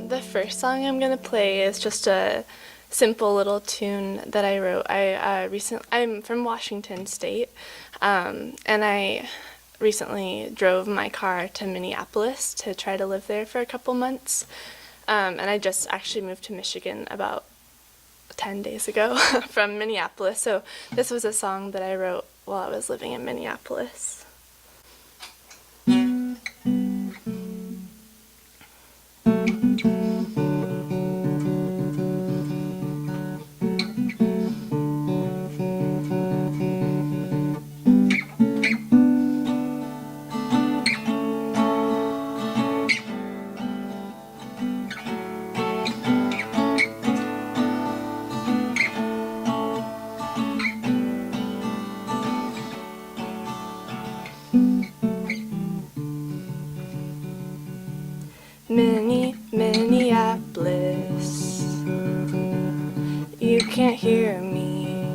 The first song I'm gonna play is just a simple little tune that I wrote. I'm from Washington State, and I recently drove my car to Minneapolis to try to live there for a couple months. And I just actually moved to Michigan about 10 days ago from Minneapolis. So this was a song that I wrote while I was living in Minneapolis. Minneapolis, you can't hear me,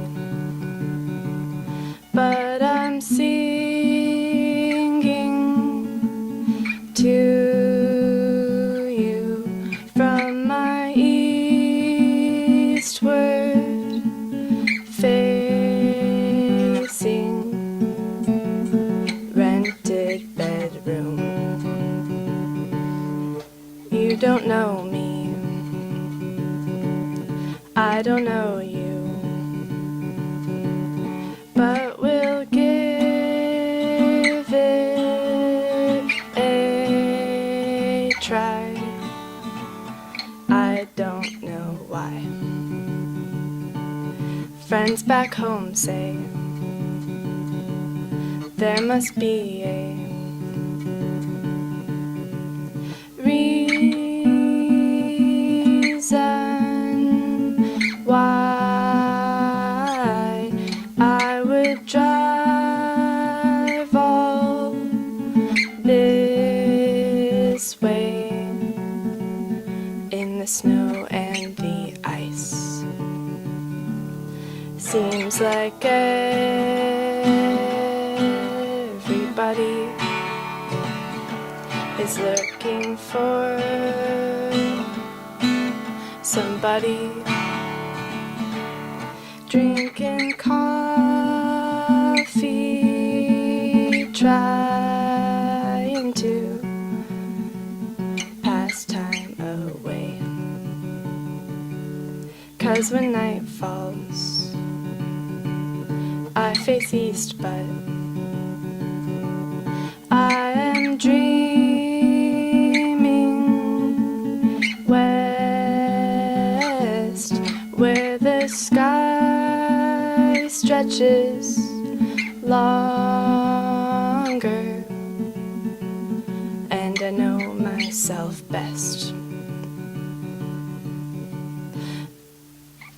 but I'm singing to you from my eastward facing rented bedroom. You don't know me, I don't know you, but we'll give it a try. I don't know why. Friends back home say there must be a reason why I would drive all this way in the snow and the ice. Seems like everybody is looking for somebody, drinking coffee, trying to pass time away. 'Cause when night falls, I face east, but I am dreaming west, where the sky stretches longer, and I know myself best.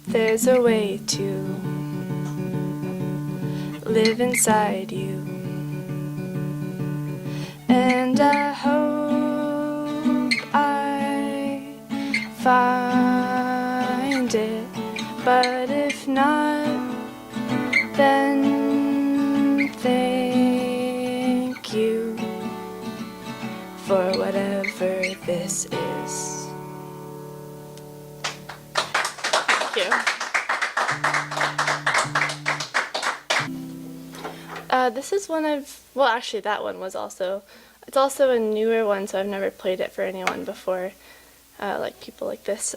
There's a way to live inside you, and I hope I find it, but if not, then thank you for whatever this is. Thank you. This is one of, well, actually that one was also, it's also a newer one, so I've never played it for anyone before, like people like this.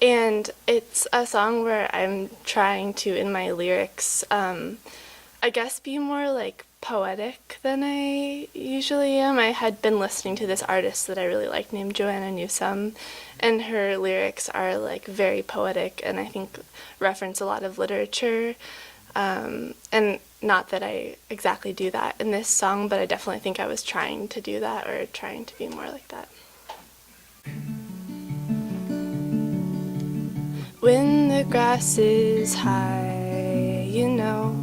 And it's a song where I'm trying to, in my lyrics, I guess be more like poetic than I usually am. I had been listening to this artist that I really like named Joanna Newsom, and her lyrics are like very poetic and I think reference a lot of literature. And not that I exactly do that in this song, but I definitely think I was trying to do that, or trying to be more like that. When the grass is high, you know,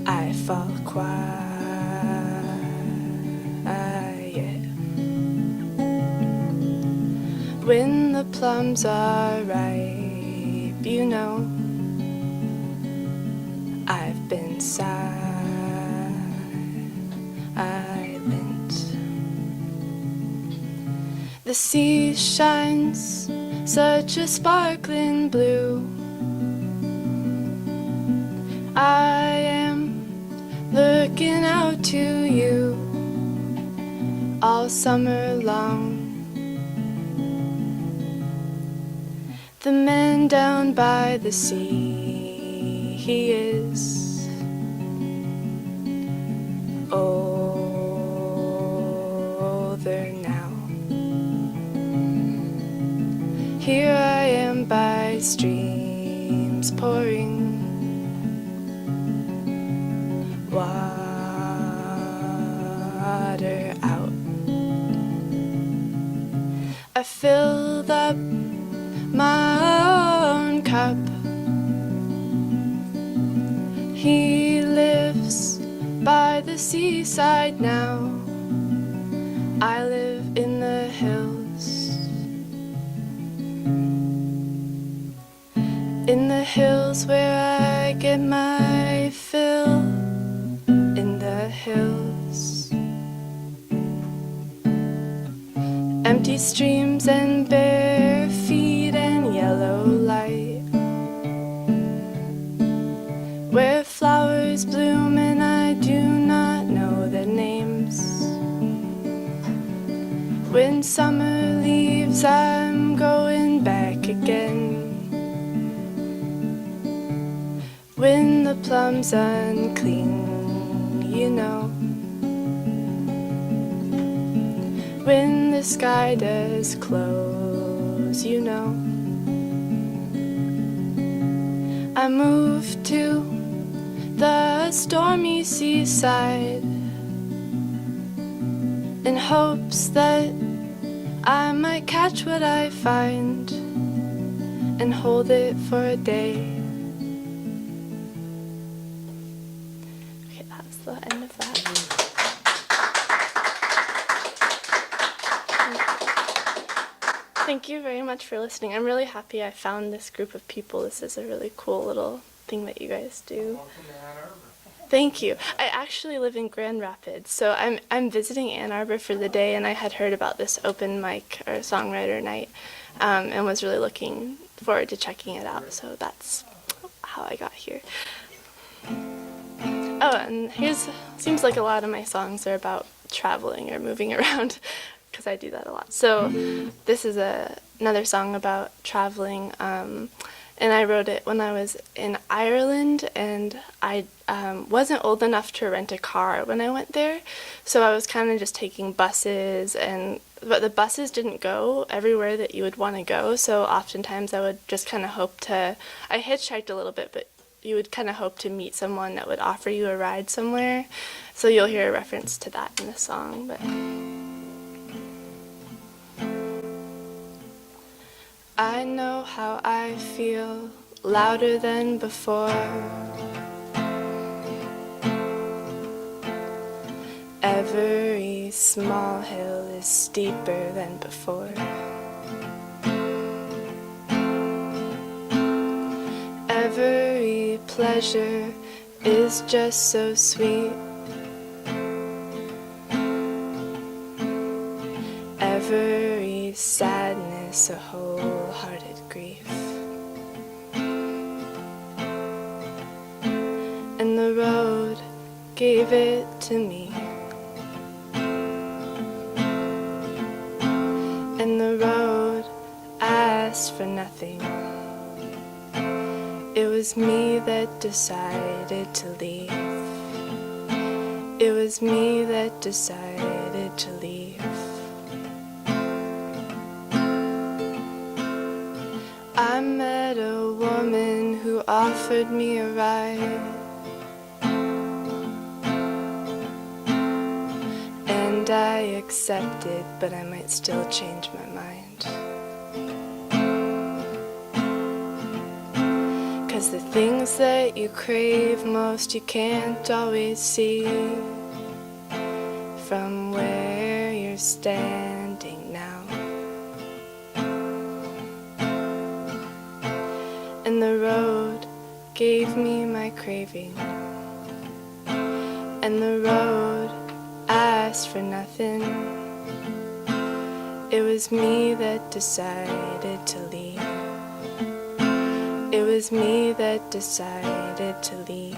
I fall quiet. When the plums are ripe, you know, I've been silent. The sea shines such a sparkling blue. I am looking out to you all summer long. The man down by the sea, he is older now. Here I am by streams pouring water out. I filled up my own cup. He lives by the seaside now. I live in the hills. In the hills where I get my fill. In the hills. Empty streams and bare feet and yellow light. Where flowers bloom and I do not know their names. When summer leaves, I'm going back again. When the plum's unclean, you know. When the sky does close, you know. I moved to the stormy seaside in hopes that I might catch what I find and hold it for a day. Okay, that's the end of that. Thank you very much for listening. I'm really happy I found this group of people. This is a really cool little thing that you guys do. Welcome to Ann Arbor. Thank you. I actually live in Grand Rapids, so I'm visiting Ann Arbor for the day, and I had heard about this open mic or songwriter night, and was really looking forward to checking it out. So that's how I got here. Oh, and seems like a lot of my songs are about traveling or moving around, because I do that a lot. So this is another song about traveling, and I wrote it when I was in Ireland, and I wasn't old enough to rent a car when I went there, so I was kind of just taking buses, but the buses didn't go everywhere that you would want to go, so oftentimes I would just kind of I hitchhiked a little bit, but you would kind of hope to meet someone that would offer you a ride somewhere, so you'll hear a reference to that in the song. But I know how I feel, louder than before. Every small hill is steeper than before. Every pleasure is just so sweet. Every sadness a wholehearted grief. And the road gave it to me. And the road asked for nothing. It was me that decided to leave. It was me that decided to leave. I met a woman who offered me a ride, and I accepted, but I might still change my mind. 'Cause the things that you crave most you can't always see from where you're standing now. And the road gave me my craving, and the road asked for nothing. It was me that decided to leave. It was me that decided to leave.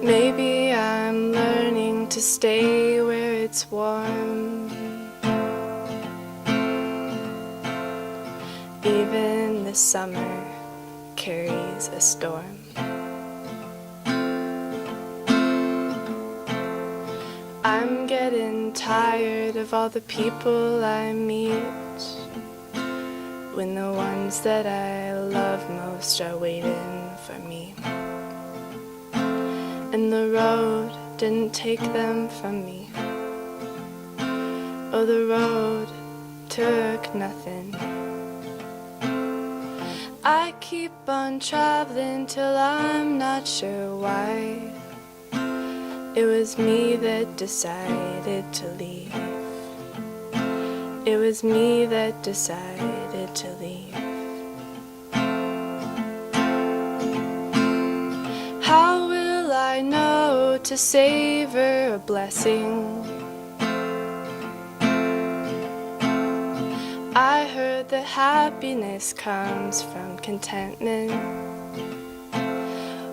Maybe I'm learning to stay where it's warm. Even the summer carries a storm. I'm getting tired of all the people I meet when the ones that I love most are waiting for me. And the road didn't take them from me. Oh, the road took nothing. I keep on traveling till I'm not sure why. It was me that decided to leave. It was me that decided to leave. How will I know to savor a blessing? I heard that happiness comes from contentment,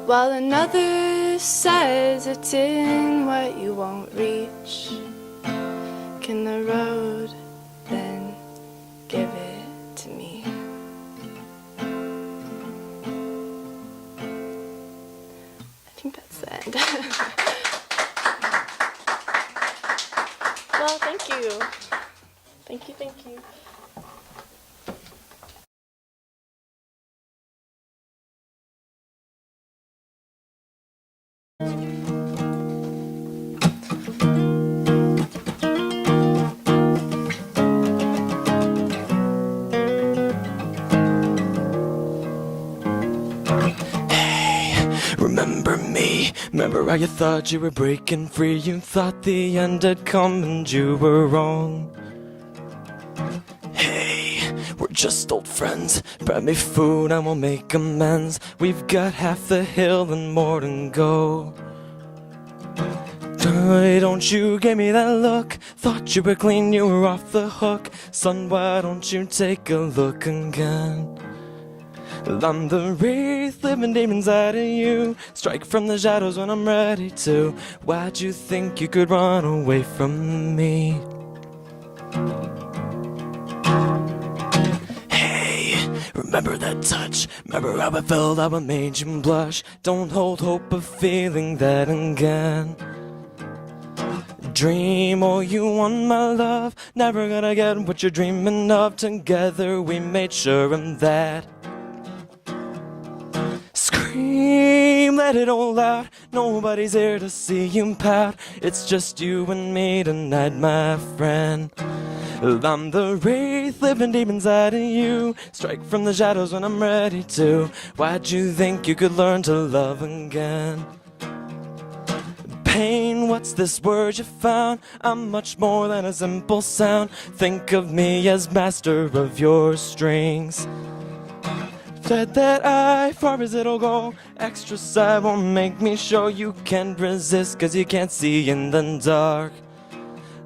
while another says it's in what you won't reach. Can the road then give it to me? I think that's the end. Well, thank you. Thank you, thank you. Remember me? Remember how you thought you were breaking free? You thought the end had come and you were wrong. Hey, we're just old friends. Buy me food and we'll make amends. We've got half the hill and more to go. Why don't you give me that look? Thought you were clean, you were off the hook. Son, why don't you take a look again? I'm the wraith living deep inside of you. Strike from the shadows when I'm ready to. Why'd you think you could run away from me? Hey, remember that touch? Remember how I felt, how I made you blush? Don't hold hope of feeling that again. Dream all you want, my love. Never gonna get what you're dreaming of. Together we made sure of that. Scream, let it all out. Nobody's here to see you pout. It's just you and me tonight, my friend. I'm the wraith living deep inside of you. Strike from the shadows when I'm ready to. Why'd you think you could learn to love again? Pain, what's this word you found? I'm much more than a simple sound. Think of me as master of your strings. Said that I, far as it'll go. Extra side won't make me show. You can't resist cause you can't see in the dark.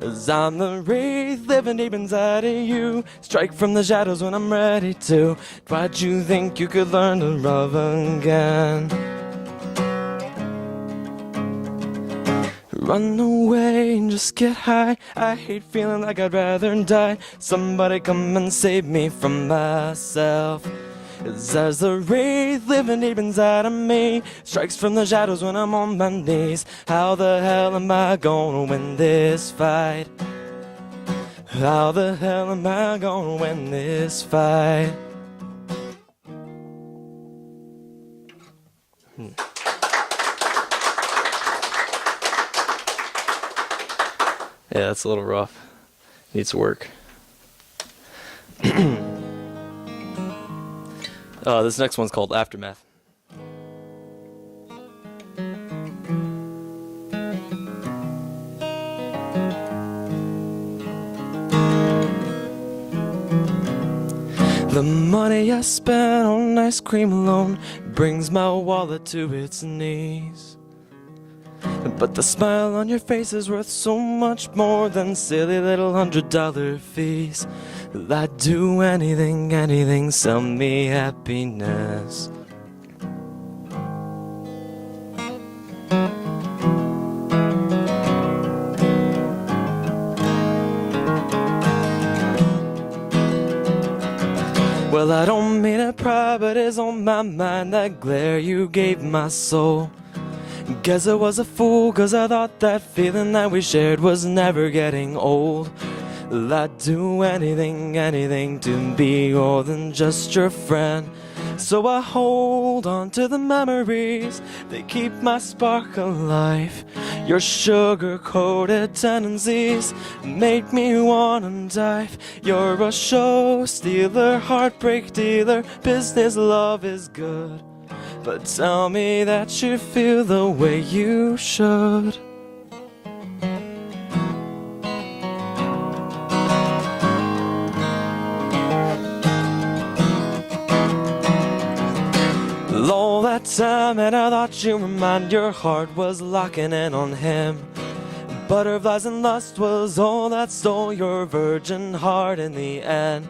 Cause I'm the wraith living deep inside of you. Strike from the shadows when I'm ready to. Why'd you think you could learn to love again? Run away and just get high. I hate feeling like I'd rather die. Somebody come and save me from myself. Cause there's a wraith living deep inside of me. Strikes from the shadows when I'm on my knees. How the hell am I gonna win this fight? How the hell am I gonna win this fight? Yeah, that's a little rough. Needs work. This next one's called Aftermath. The money I spent on ice cream alone brings my wallet to its knees. But the smile on your face is worth so much more than silly little $100 fees. I'd do anything, anything, sell me happiness. Well, I don't mean to pry, but it's on my mind, that glare you gave my soul. Guess I was a fool, 'cause I thought that feeling that we shared was never getting old. I'd do anything, anything to be more than just your friend. So I hold on to the memories, they keep my spark alive. Your sugar-coated tendencies make me wanna dive. You're a show stealer, heartbreak dealer, business love is good. But tell me that you feel the way you should. All that time and I thought you were mine, your heart was locking in on him. Butterflies and lust was all that stole your virgin heart in the end.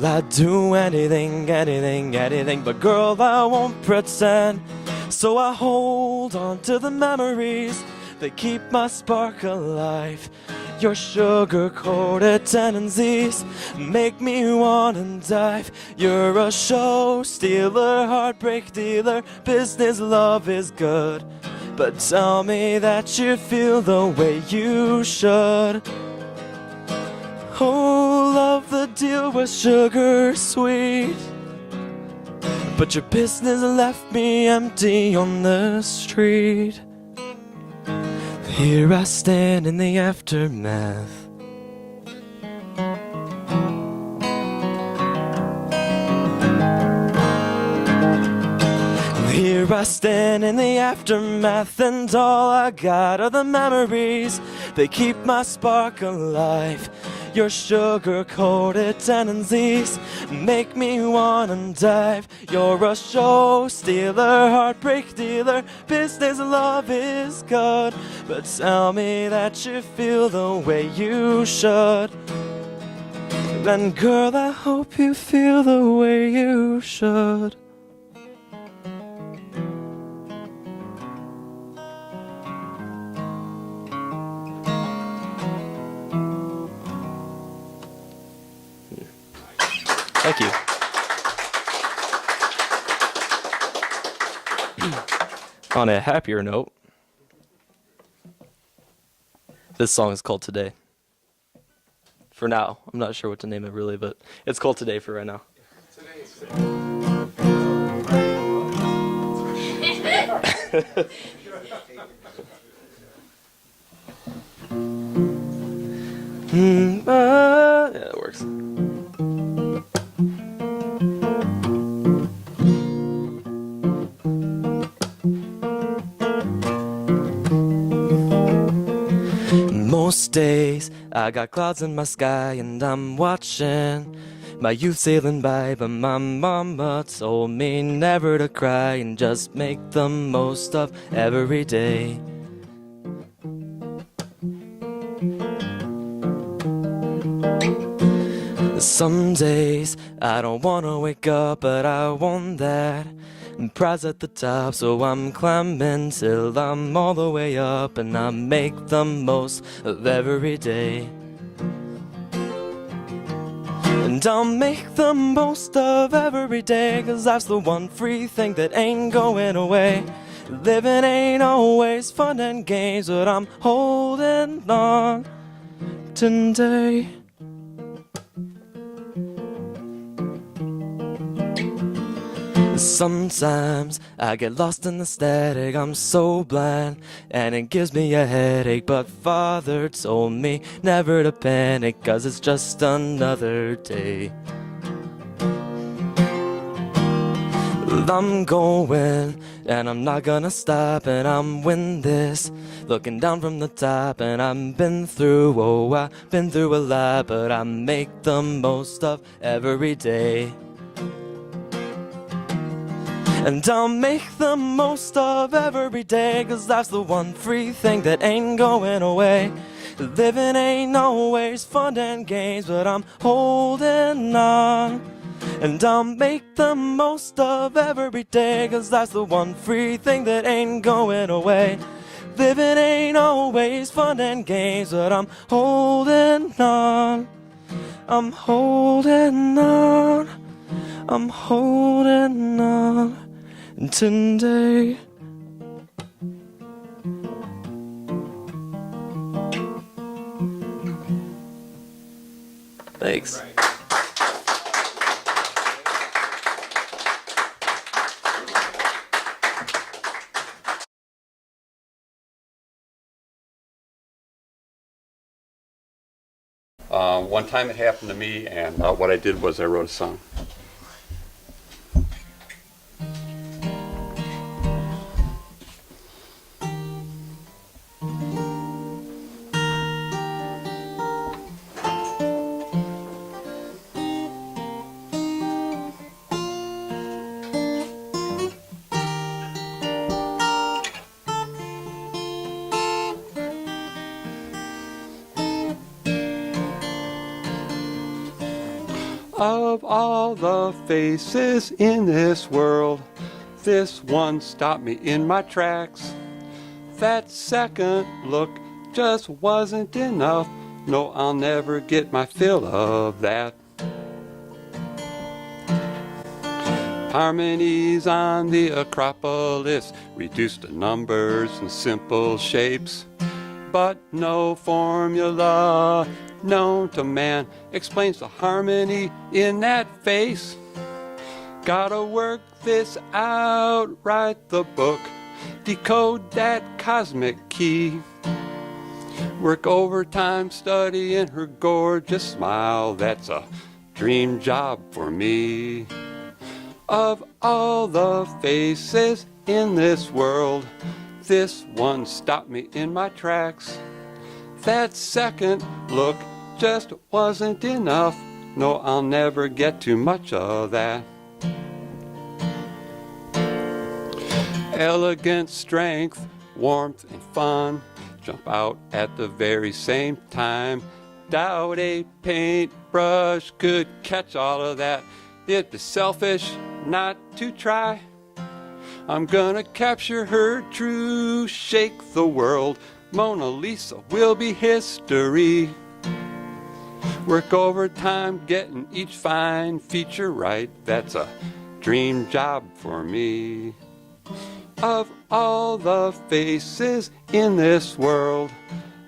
I'd do anything, anything, anything, but girl, I won't pretend. So I hold on to the memories, they keep my spark alive. Your sugar-coated tendencies make me wanna dive. You're a show stealer, heartbreak dealer, business love is good. But tell me that you feel the way you should. Oh, love, the deal was sugar sweet, but your business left me empty on the street. Here I stand in the aftermath. Here I stand in the aftermath, and all I got are the memories, they keep my spark alive. Your sugar-coated tendencies make me wanna dive. You're a show stealer, heartbreak dealer, business love is good. But tell me that you feel the way you should. Then girl, I hope you feel the way you should. Thank you. On a happier note, this song is called Today. For now. I'm not sure what to name it really, but it's called Today for right now. Yeah, it works. Most days I got clouds in my sky and I'm watching my youth sailing by, but my mama told me never to cry and just make the most of every day. Some days I don't wanna wake up, but I want that prize at the top, so I'm climbing till I'm all the way up, and I make the most of every day. And I'll make the most of every day, 'cause that's the one free thing that ain't going away. Living ain't always fun and games, but I'm holding on today. Sometimes I get lost in the static, I'm so blind, and it gives me a headache. But Father told me never to panic, 'cause it's just another day. I'm going, and I'm not gonna stop, and I'm winning this, looking down from the top. And I've been through, oh, I've been through a lot, but I make the most of every day. And I'll make the most of every day, 'cause life's the one free thing that ain't going away. Living ain't always fun and games, but I'm holding on. And I'll make the most of every day, 'cause life's the one free thing that ain't going away. Living ain't always fun and games, but I'm holding on. I'm holding on. I'm holding on today. Thanks. One time it happened to me, and what I did was I wrote a song. Of all the faces in this world, this one stopped me in my tracks. That second look just wasn't enough. No, I'll never get my fill of that. Harmonies on the Acropolis, reduced to numbers and simple shapes. But no formula known to man explains the harmony in that face. Gotta work this out, write the book, decode that cosmic key. Work overtime studying her gorgeous smile, that's a dream job for me. Of all the faces in this world, this one stopped me in my tracks. That second look just wasn't enough. No, I'll never get too much of that. Elegant strength, warmth, and fun jump out at the very same time. Doubt a paintbrush could catch all of that. It'd be selfish not to try. I'm gonna capture her true, shake the world. Mona Lisa will be history. Work overtime getting each fine feature right. That's a dream job for me. Of all the faces in this world,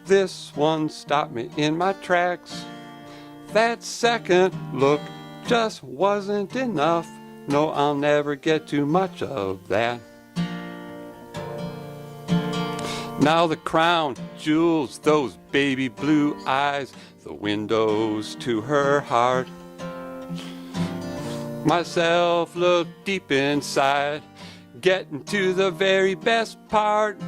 this one stopped me in my tracks. That second look just wasn't enough. No, I'll never get too much of that. Now the crown jewels, those baby blue eyes, the windows to her heart. Myself look deep inside, getting to the very best part.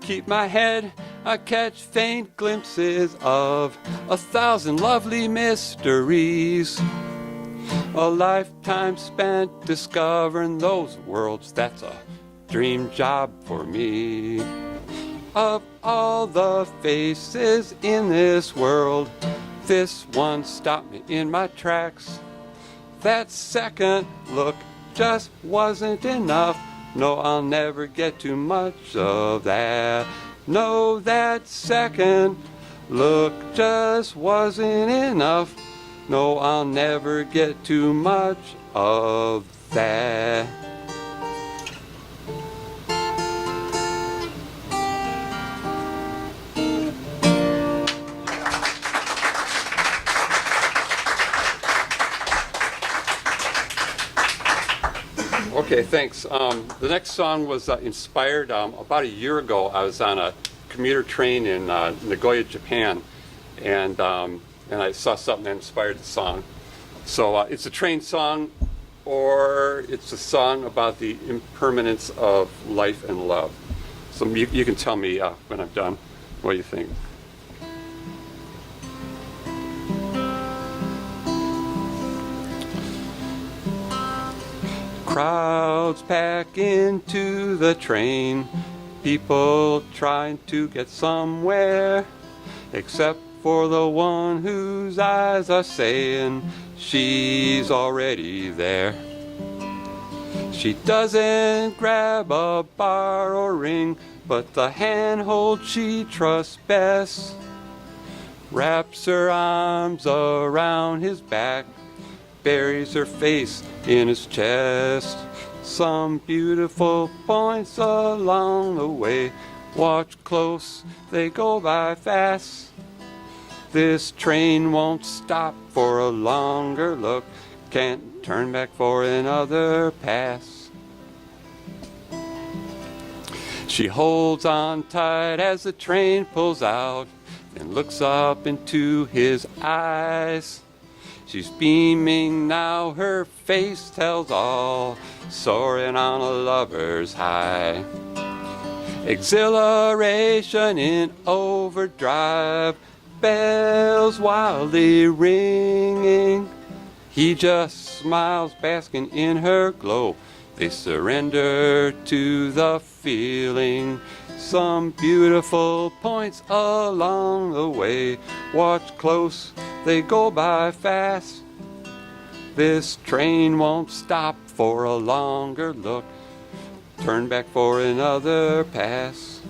Keep my head, I catch faint glimpses of 1,000 lovely mysteries. A lifetime spent discovering those worlds, that's a dream job for me. Of all the faces in this world, this one stopped me in my tracks. That second look just wasn't enough. No, I'll never get too much of that. No, that second look just wasn't enough. No, I'll never get too much of that. Okay, thanks. The next song was inspired about a year ago. I was on a commuter train in Nagoya, Japan, and I saw something that inspired the song. So it's a train song, or it's a song about the impermanence of life and love. So you can tell me when I'm done what you think. Crowds pack into the train, people trying to get somewhere, except for the one whose eyes are saying she's already there. She doesn't grab a bar or ring, but the handhold she trusts best. Wraps her arms around his back, buries her face in his chest. Some beautiful points along the way, watch close, they go by fast. This train won't stop for a longer look, can't turn back for another pass. She holds on tight as the train pulls out, then looks up into his eyes. She's beaming now, her face tells all, soaring on a lover's high. Exhilaration in overdrive, bells wildly ringing. He just smiles, basking in her glow. They surrender to the feeling. Some beautiful points along the way, watch close, they go by fast. This train won't stop for a longer look, turn back for another pass.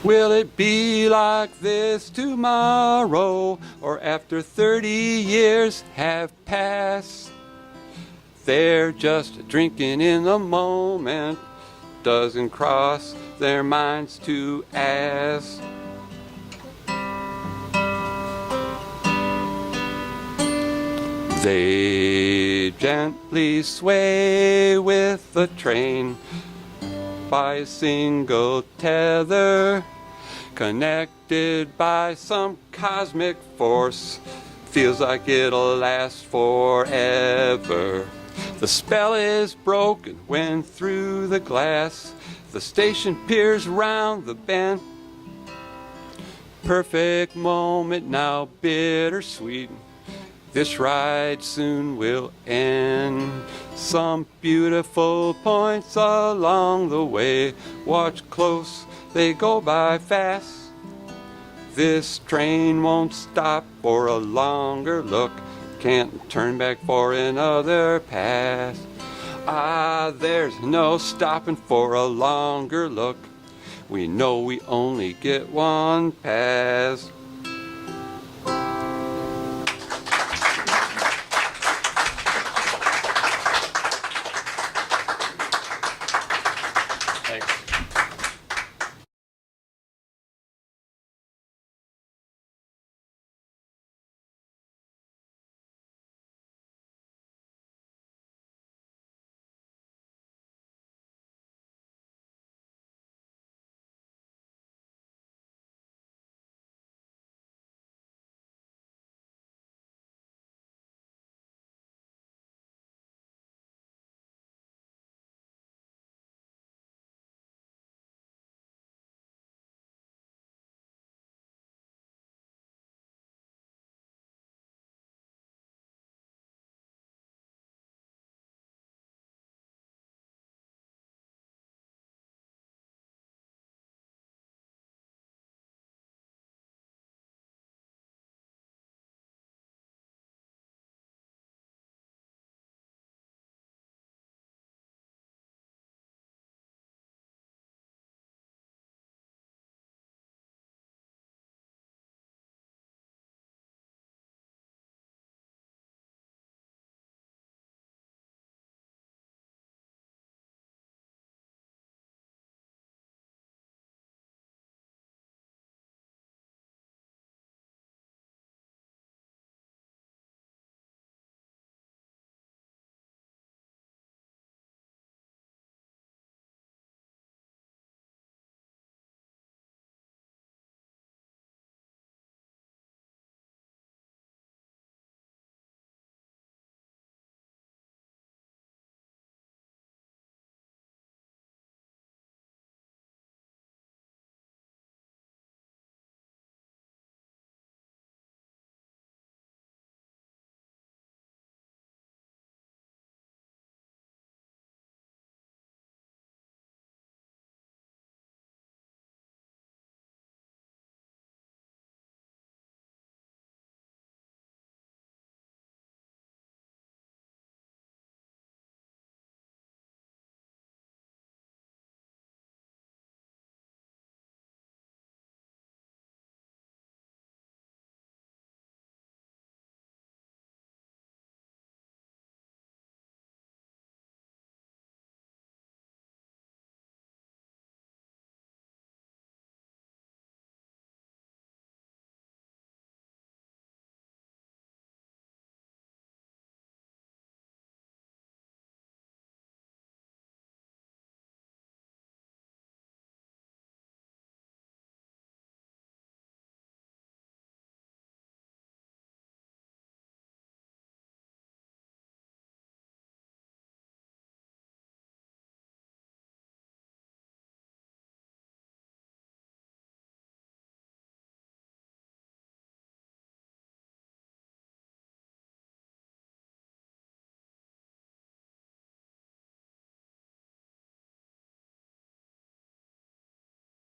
Will it be like this tomorrow, or after 30 years have passed? They're just drinking in the moment, doesn't cross their minds to ask. They gently sway with the train by a single tether, connected by some cosmic force, feels like it'll last forever. The spell is broken when through the glass the station peers round the bend. Perfect moment now, bittersweet, this ride soon will end. Some beautiful points along the way, watch close, they go by fast. This train won't stop for a longer look, can't turn back for another pass. Ah, there's no stopping for a longer look, we know we only get one pass. Thanks.